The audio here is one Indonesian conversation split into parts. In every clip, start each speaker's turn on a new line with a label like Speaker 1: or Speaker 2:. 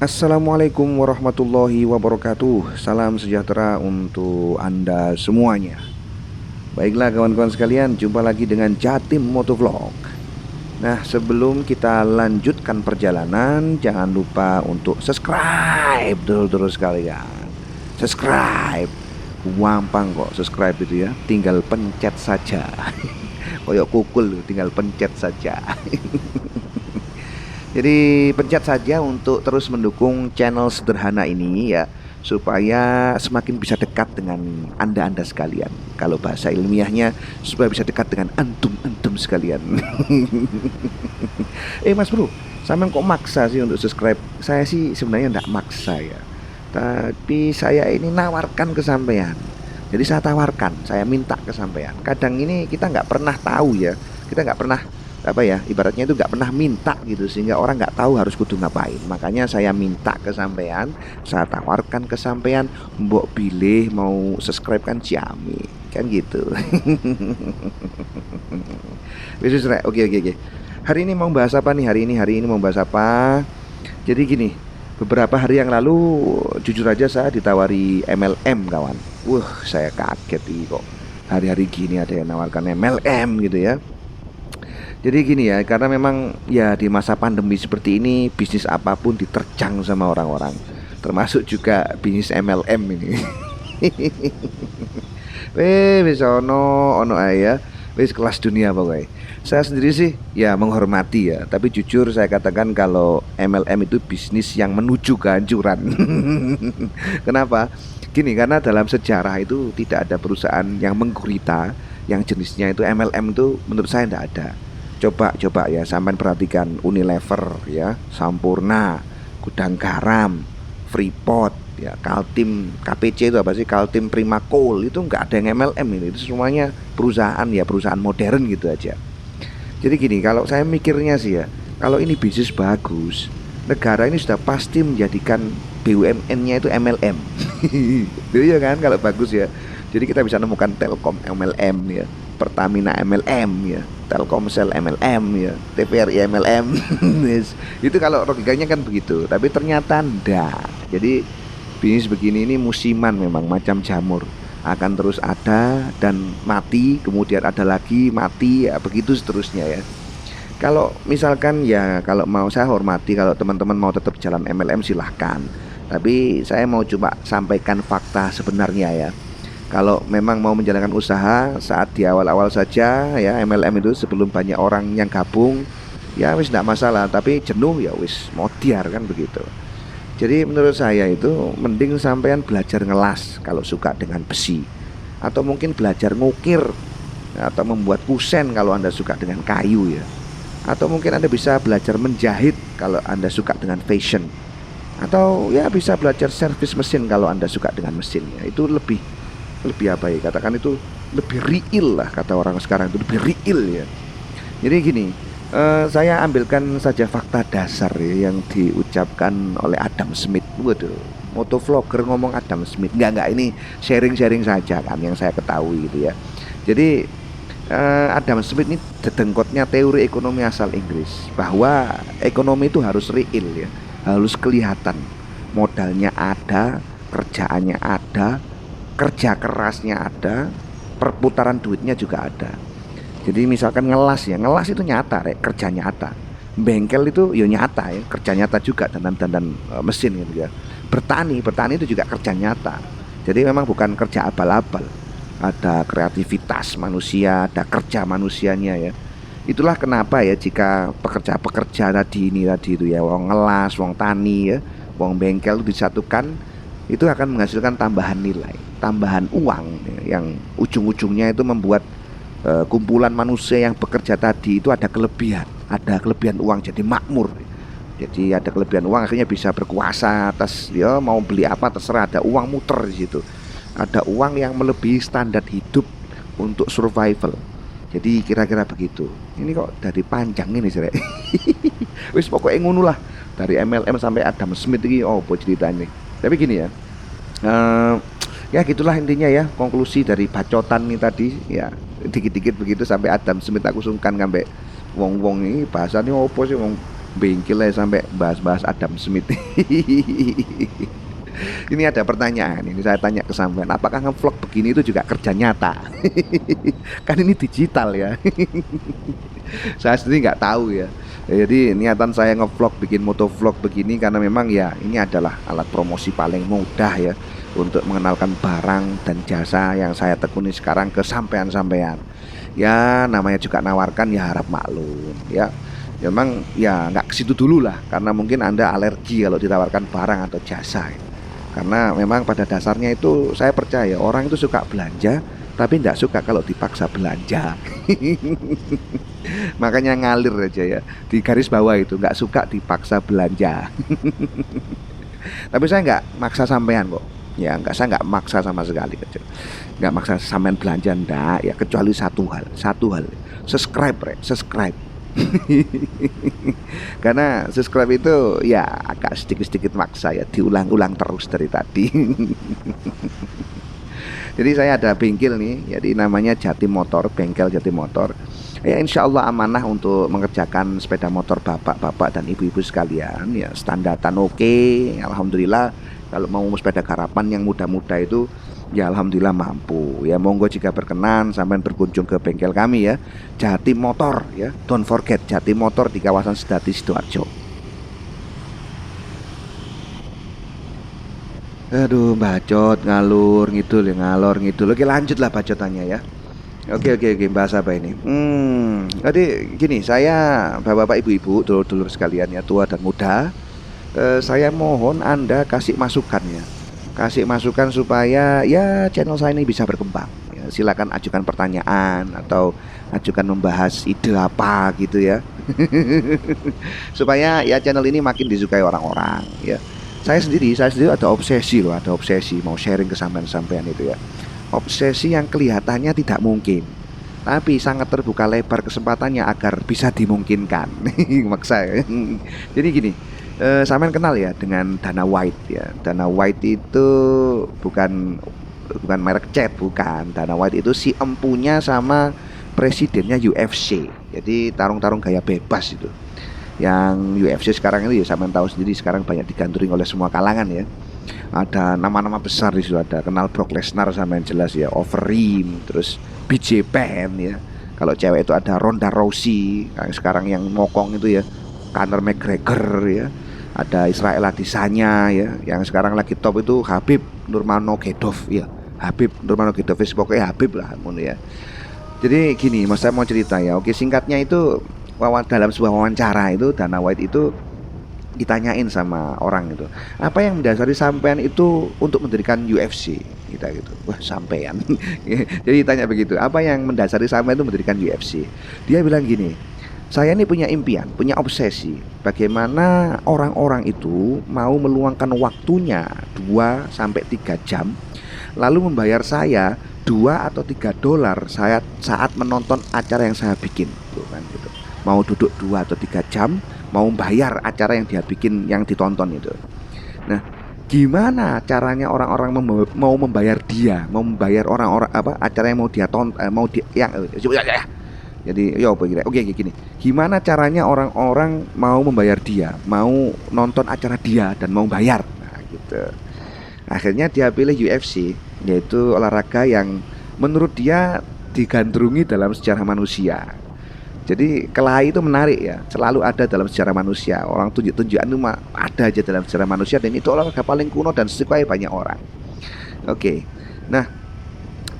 Speaker 1: Assalamualaikum warahmatullahi wabarakatuh. Salam sejahtera untuk Anda semuanya. Baiklah kawan-kawan sekalian, jumpa lagi dengan Jatim Motovlog. Nah, sebelum kita lanjutkan perjalanan, jangan lupa untuk subscribe dulu sekalian. Subscribe. Gampang kok subscribe itu ya. Tinggal pencet saja. Koyok kukul, tinggal pencet saja. Jadi pencet saja untuk terus mendukung channel sederhana ini ya, supaya semakin bisa dekat dengan anda sekalian. Kalau bahasa ilmiahnya, supaya bisa dekat dengan antum sekalian. Mas bro, sampean kok maksa sih untuk subscribe? Saya sih sebenarnya enggak maksa ya, tapi saya ini nawarkan ke sampean. Jadi saya tawarkan, saya minta ke sampean. Kadang ini kita nggak pernah tahu ya, kita nggak pernah apa ya, ibaratnya itu nggak pernah minta gitu, sehingga orang nggak tahu harus kudu ngapain. Makanya saya minta ke sampean, saya tawarkan ke sampean, mbok pilih mau subscribe kan Ciami kan gitu. Wis rek, oke. Hari ini mau bahas apa nih? Hari ini mau bahas apa? Jadi gini, beberapa hari yang lalu jujur aja saya ditawari MLM kawan. Saya kaget nih kok hari-hari gini ada yang nawarkan MLM gitu ya. Jadi gini ya, karena memang ya di masa pandemi seperti ini bisnis apapun diterjang sama orang-orang, termasuk juga bisnis MLM ini. Wis ono ae ya. Wis kelas dunia pokoknya. Saya sendiri sih ya menghormati ya, tapi jujur saya katakan kalau MLM itu bisnis yang menuju kehancuran. Kenapa? Gini, karena dalam sejarah itu tidak ada perusahaan yang menggurita yang jenisnya itu MLM itu, menurut saya tidak ada. Coba ya sampai perhatikan Unilever ya, Sampurna, Gudang Garam, Freeport ya, Kaltim, KPC itu apa sih, Kaltim Primakol, itu nggak ada yang MLM ini. Itu semuanya perusahaan ya, perusahaan modern gitu aja. Jadi gini, kalau saya mikirnya sih ya, kalau ini bisnis bagus, negara ini sudah pasti menjadikan BUMN-nya itu MLM. Iya kan, kalau bagus ya. Jadi kita bisa nemukan Telkom MLM ya, Pertamina MLM ya, Telkomsel MLM ya, TVRI MLM. Yes. Itu kalau logikanya kan begitu, tapi ternyata enggak. Jadi bisnis begini ini musiman, memang macam jamur, akan terus ada dan mati, kemudian ada lagi mati ya, begitu seterusnya ya. Kalau misalkan ya, kalau mau saya hormati, kalau teman-teman mau tetap jalan MLM silahkan, tapi saya mau coba sampaikan fakta sebenarnya ya. Kalau memang mau menjalankan usaha saat di awal-awal saja ya, MLM itu sebelum banyak orang yang gabung, ya wis tidak masalah, tapi jenuh ya wis modiar kan begitu. Jadi menurut saya itu mending sampean belajar ngelas kalau suka dengan besi, atau mungkin belajar ngukir atau membuat kusen kalau Anda suka dengan kayu ya, atau mungkin Anda bisa belajar menjahit kalau Anda suka dengan fashion, atau ya bisa belajar servis mesin kalau Anda suka dengan mesinnya. Itu lebih apa ya, katakan itu lebih real lah, kata orang sekarang itu lebih real ya. Jadi gini, saya ambilkan saja fakta dasar ya, yang diucapkan oleh Adam Smith. Waduh, motovlogger ngomong Adam Smith, enggak, ini sharing saja kan yang saya ketahui gitu ya. Jadi Adam Smith ini dedengkotnya teori ekonomi asal Inggris, bahwa ekonomi itu harus real ya, harus kelihatan, modalnya ada, kerjaannya ada, kerja kerasnya ada, perputaran duitnya juga ada. Jadi misalkan ngelas ya, ngelas itu nyata rek, kerja nyata. Bengkel itu ya nyata ya, kerja nyata juga, dandan mesin gitu ya. Bertani itu juga kerja nyata. Jadi memang bukan kerja abal-abal. Ada kreativitas manusia, ada kerja manusianya ya. Itulah kenapa ya, jika pekerja-pekerja tadi itu ya, wong ngelas, wong tani ya, wong bengkel itu disatukan, itu akan menghasilkan tambahan nilai, tambahan uang ya, yang ujung-ujungnya itu membuat kumpulan manusia yang bekerja tadi itu ada kelebihan uang, jadi makmur. Jadi ada kelebihan uang, akhirnya bisa berkuasa atas ya, mau beli apa terserah, ada uang muter di situ. Ada uang yang melebihi standar hidup untuk survival. Jadi kira-kira begitu. Ini kok dari panjang ini sih. Wis pokoknya ngono lah, dari MLM sampai Adam Smith ini, oh ceritanya. Tapi gini ya, ya gitulah intinya ya, konklusi dari bacotan ini tadi ya, dikit-dikit begitu sampai Adam Smith aku sungkan sampai wong-wong ini bahasanya opo sih wong bengkel aja sampai bahas-bahas Adam Smith. Ini ada pertanyaan, ini saya tanya ke sampean, apakah ngevlog begini itu juga kerja nyata? Kan ini digital ya. Saya sendiri nggak tahu ya. Jadi niatan saya ngevlog, bikin motovlog begini karena memang ya ini adalah alat promosi paling mudah ya untuk mengenalkan barang dan jasa yang saya tekuni sekarang ke sampean-sampean. Ya namanya juga nawarkan, ya harap maklum ya. Memang ya nggak ke situ dulu lah, karena mungkin Anda alergi kalau ditawarkan barang atau jasa ya. Karena memang pada dasarnya itu saya percaya orang itu suka belanja, tapi tidak suka kalau dipaksa belanja. Makanya ngalir aja ya, di garis bawah itu nggak suka dipaksa belanja. Tapi saya nggak maksa sampean kok. Ya nggak, saya nggak maksa sama sekali, kecil. Nggak maksa sampean belanja, ndak ya, kecuali satu hal, subscribe. Karena subscribe itu ya agak sedikit-sedikit maksa ya, diulang-ulang terus dari tadi. Jadi saya ada bengkel nih, jadi namanya Jati Motor, bengkel Jati Motor. Ya insya Allah amanah untuk mengerjakan sepeda motor bapak-bapak dan ibu-ibu sekalian. Ya standaran oke, alhamdulillah. Kalau mau sepeda garapan yang muda-muda itu, ya alhamdulillah mampu. Ya monggo jika berkenan sampai berkunjung ke bengkel kami ya, Jati Motor ya. Don't forget Jati Motor di kawasan Sedati Sidoarjo. Aduh, bacot ngalur ngidul ya, ngalor ngidul. Oke, lanjutlah bacotannya ya. Oke, bahas apa ini? Jadi gini, saya bapak-bapak, ibu-ibu, dulur-dulur sekalian ya, tua dan muda, saya mohon Anda kasih masukan ya. Kasih masukan supaya ya channel saya ini bisa berkembang ya. Silakan ajukan pertanyaan atau ajukan membahas ide apa gitu ya. Supaya ya channel ini makin disukai orang-orang ya. Saya sendiri ada obsesi loh, ada obsesi mau sharing ke sampean-sampean itu ya. Obsesi yang kelihatannya tidak mungkin, tapi sangat terbuka lebar kesempatannya agar bisa dimungkinkan. Maksa ya. Jadi gini, sampean kenal ya dengan Dana White ya. Dana White itu bukan merek cat, bukan. Dana White itu si empunya sama presidennya UFC. Jadi tarung-tarung gaya bebas itu. Yang UFC sekarang itu ya sampean tahu sendiri, sekarang banyak digandrungi oleh semua kalangan ya. Ada nama-nama besar di situ, ada kenal Brock Lesnar sama yang jelas ya, Overeem, terus BJ Penn ya. Kalau cewek itu ada Ronda Rousey, yang sekarang yang ngokong itu ya, Conor McGregor ya. Ada Israel Adesanya ya, yang sekarang lagi top itu Habib Nurmagomedov ya. Habib Nurmagomedov, pokoknya Habib lah ya. Jadi gini, mas saya mau cerita ya. Oke, singkatnya itu dalam sebuah wawancara itu Dana White itu ditanyain sama orang itu, apa yang mendasari sampean itu untuk mendirikan UFC kita gitu. Wah, sampean. Jadi ditanya begitu, apa yang mendasari sampean itu mendirikan UFC? Dia bilang gini, saya ini punya impian, punya obsesi, bagaimana orang-orang itu mau meluangkan waktunya 2 sampai 3 jam lalu membayar saya $2 atau $3 saya saat menonton acara yang saya bikin tuh kan gitu. Mau duduk 2 atau 3 jam, mau bayar acara yang dia bikin, yang ditonton itu. Nah, gimana caranya orang-orang mau membayar dia, mau membayar orang-orang apa acara yang mau dia tonton, mau dia yang ya. Jadi ya apa kira? Oke gini. Gimana caranya orang-orang mau membayar dia, mau nonton acara dia dan mau bayar. Nah, gitu. Akhirnya dia pilih UFC, yaitu olahraga yang menurut dia digandrungi dalam sejarah manusia. Jadi kelahi itu menarik ya, selalu ada dalam sejarah manusia. Orang tunjuk-tunjukan itu ada aja dalam sejarah manusia, dan itu olahraga paling kuno dan disukai banyak orang. Oke, nah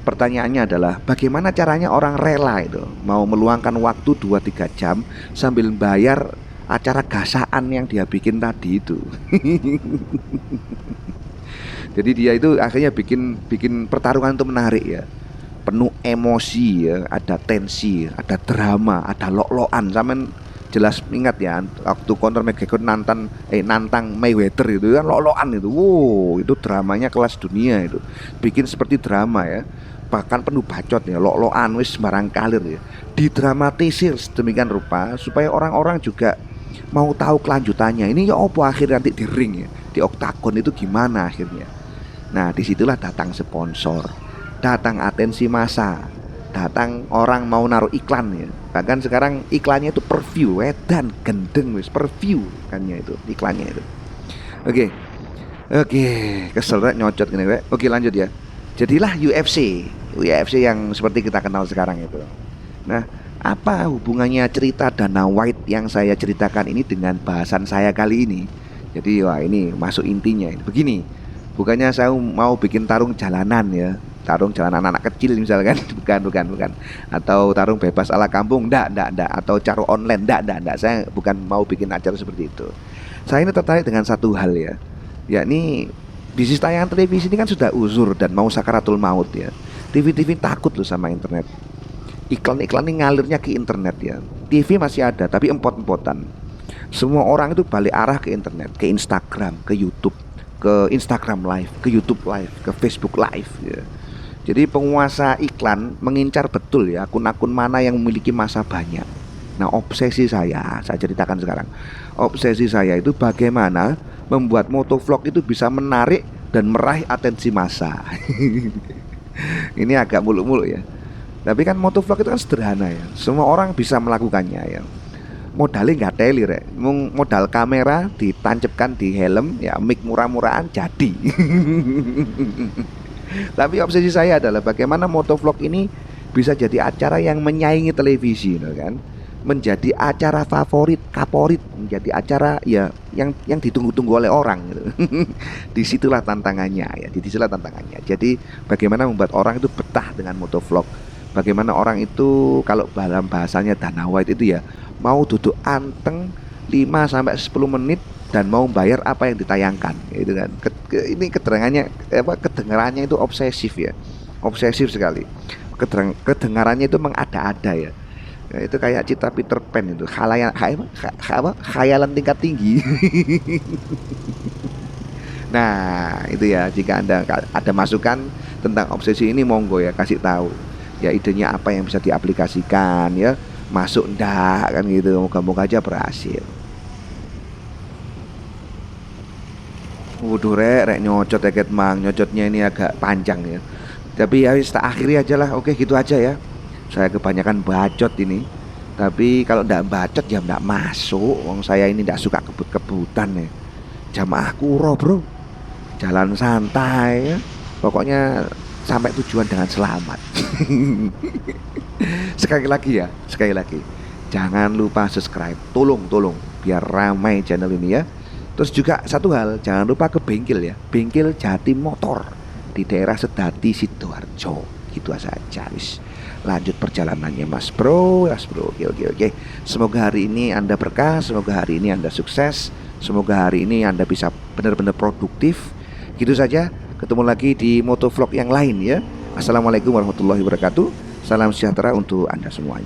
Speaker 1: pertanyaannya adalah bagaimana caranya orang rela itu mau meluangkan waktu 2-3 jam sambil bayar acara gasaan yang dia bikin tadi itu. Jadi dia itu akhirnya bikin pertarungan itu menarik ya, penuh emosi ya, ada tensi, ada drama, ada lok-lokan. Sampean jelas ingat ya waktu Conor McGregor nantang Mayweather itu kan lok-lokan itu. Wow, itu dramanya kelas dunia itu. Bikin seperti drama ya. Bahkan penuh bacot ya, lok-lokan wis sembarang kalir ya. Didramatisir sedemikian rupa supaya orang-orang juga mau tahu kelanjutannya. Ini ya opo akhir nanti di ring ya, di oktagon itu gimana akhirnya. Nah, disitulah datang sponsor, datang atensi massa, datang orang mau naruh iklan ya. Bahkan sekarang iklannya itu per view, dan gendeng wis per view kannya itu iklannya itu. Oke. Oke, kesel rek nyocot gini rek. Oke, lanjut ya. Jadilah UFC. UFC yang seperti kita kenal sekarang itu. Nah, apa hubungannya cerita Dana White yang saya ceritakan ini dengan bahasan saya kali ini? Jadi wah ini masuk intinya. Begini, bukannya saya mau bikin tarung jalanan ya, tarung jalanan anak kecil misalkan, bukan. Atau tarung bebas ala kampung, ndak. Atau caro online, ndak. Saya bukan mau bikin acara seperti itu. Saya ini tertarik dengan satu hal ya, yakni bisnis tayangan televisi ini kan sudah uzur dan mau sakaratul maut ya. TV takut loh sama internet. Iklan-iklan ini ngalirnya ke internet ya. TV masih ada tapi empot-empotan. Semua orang itu balik arah ke internet, ke Instagram, ke YouTube, ke Instagram Live, ke YouTube Live, ke Facebook Live ya. Jadi penguasa iklan mengincar betul ya akun-akun mana yang memiliki massa banyak. Nah, obsesi saya ceritakan sekarang. Obsesi saya itu bagaimana membuat motovlog itu bisa menarik dan meraih atensi massa. Ini agak muluk-muluk ya. Tapi kan motovlog itu kan sederhana ya. Semua orang bisa melakukannya ya. Modalnya nggak teli rek. Modal kamera ditancapkan di helm ya, mic murah-murahan jadi. Tapi obsesi saya adalah bagaimana motovlog ini bisa jadi acara yang menyaingi televisi, kan? Menjadi acara favorit, menjadi acara ya yang ditunggu-tunggu oleh orang gitu. Disitulah tantangannya ya, disitulah tantangannya. Jadi bagaimana membuat orang itu betah dengan motovlog. Bagaimana orang itu kalau dalam bahasanya Dana White itu ya mau duduk anteng 5 sampai 10 menit dan mau bayar apa yang ditayangkan gitu kan. Ini kedengarannya itu obsesif ya. Obsesif sekali. Kedengarannya itu mengada-ada ya. Ya, itu kayak Cita Peter Pan itu khayalan tingkat tinggi. Nah itu ya, jika Anda ada masukan tentang obsesi ini monggo ya, kasih tahu ya idenya apa yang bisa diaplikasikan ya, masuk ndak kan gitu. Moga-moga aja berhasil. Waduh rek nyocot eket mang, nyocotnya ini agak panjang ya. Tapi ya tak akhiri aja lah. Oke gitu aja ya. Saya kebanyakan bacot ini. Tapi kalau ndak bacot ya ndak masuk. Wong saya ini ndak suka kebut-kebutan ya. Jamaah kuro bro, jalan santai ya. Pokoknya sampai tujuan dengan selamat. Sekali lagi jangan lupa subscribe. Tolong biar ramai channel ini ya. Terus juga satu hal, jangan lupa ke bengkel ya, bengkel Jati Motor di daerah Sedati Sidoarjo. Gitu saja wis. Lanjut perjalanannya Mas Bro. Oke. Semoga hari ini Anda berkah, semoga hari ini Anda sukses, semoga hari ini Anda bisa benar-benar produktif. Gitu saja. Ketemu lagi di motovlog yang lain ya. Assalamualaikum warahmatullahi wabarakatuh. Salam sejahtera untuk Anda semuanya.